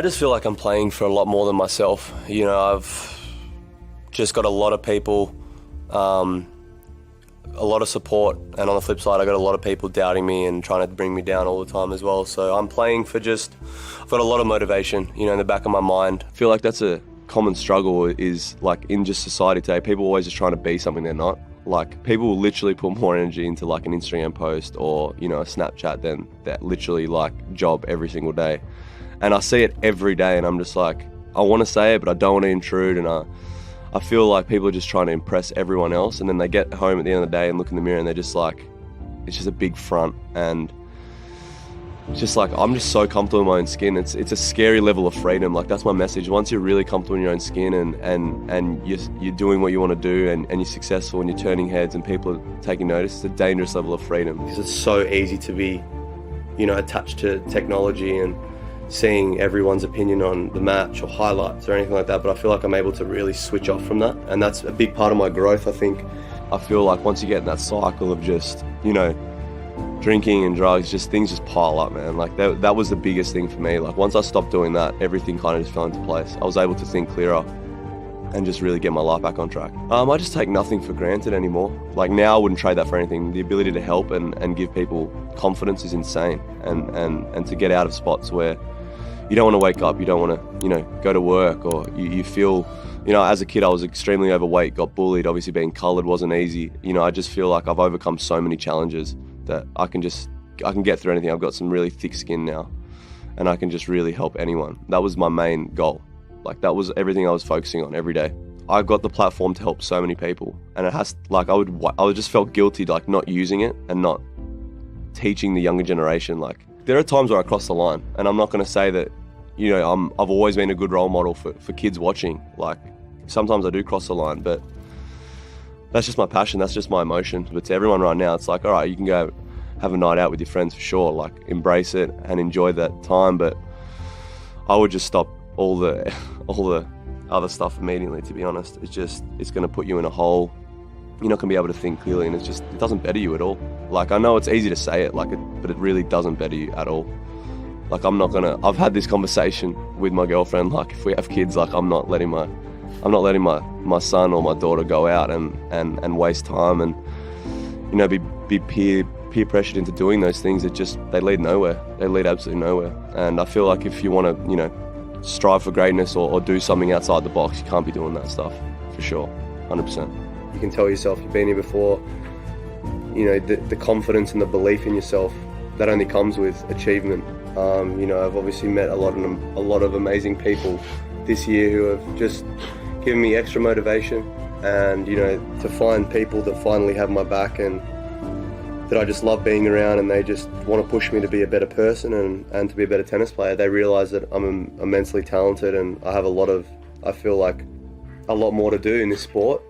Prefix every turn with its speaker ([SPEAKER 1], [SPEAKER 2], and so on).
[SPEAKER 1] I just feel like I'm playing for a lot more than myself. You know, I've just got a lot of people, a lot of support, and on the flip side I got a lot of people doubting me and trying to bring me down all the time as well. So I'm playing for I've got a lot of motivation, you know, in the back of my mind. I feel like that's a common struggle, is like in just society today, people are always just trying to be something they're not. Like, people will literally put more energy into like an Instagram post or, you know, a Snapchat than that literally like job every single day. And I see it every day and I'm just like, I want to say it, but I don't want to intrude, and I feel like people are just trying to impress everyone else, and then they get home at the end of the day and look in the mirror and they're just like, it's just a big front. And it's just like, I'm just so comfortable in my own skin. It's a scary level of freedom. Like, that's my message. Once you're really comfortable in your own skin and you're doing what you want to do and you're successful and you're turning heads and people are taking notice, it's a dangerous level of freedom. Because it's so easy to be, you know, attached to technology and seeing everyone's opinion on the match or highlights or anything like that, but I feel like I'm able to really switch off from that, and that's a big part of my growth, I think. I feel like once you get in that cycle of just, you know, drinking and drugs, just things just pile up, man. Like, that was the biggest thing for me. Like, once I stopped doing that, everything kind of just fell into place. I was able to think clearer and just really get my life back on track. I just take nothing for granted anymore. Like, now I wouldn't trade that for anything. The ability to help and give people confidence is insane, and to get out of spots where you don't want to wake up, you don't want to, you know, go to work, or you feel, you know, as a kid I was extremely overweight, got bullied, obviously being coloured wasn't easy. You know, I just feel like I've overcome so many challenges that I can get through anything. I've got some really thick skin now, and I can just really help anyone. That was my main goal. Like, that was everything I was focusing on every day. I've got the platform to help so many people, and it has, like, I would just felt guilty, like, not using it and not teaching the younger generation. Like, there are times where I cross the line, and I'm not going to say that, you know, I've always been a good role model for kids watching. Like, sometimes I do cross the line, but that's just my passion, that's just my emotion. But to everyone right now, it's like, all right, you can go have a night out with your friends for sure, like, embrace it and enjoy that time, but I would just stop all the other stuff immediately, to be honest. It's going to put you in a hole. You're not going to be able to think clearly, and it doesn't better you at all. Like, I know it's easy to say it, but it really doesn't better you at all. Like, I've had this conversation with my girlfriend, like, if we have kids, like, I'm not letting my son or my daughter go out and waste time and, you know, be peer pressured into doing those things. They lead nowhere. They lead absolutely nowhere. And I feel like if you want to, you know, strive for greatness or do something outside the box, you can't be doing that stuff, for sure, 100%. You can tell yourself you've been here before. You know, the confidence and the belief in yourself, that only comes with achievement. You know, I've obviously met a lot of amazing people this year who have just given me extra motivation, and, you know, to find people that finally have my back and that I just love being around, and they just want to push me to be a better person and to be a better tennis player. They realise that I'm immensely talented, and I feel like a lot more to do in this sport.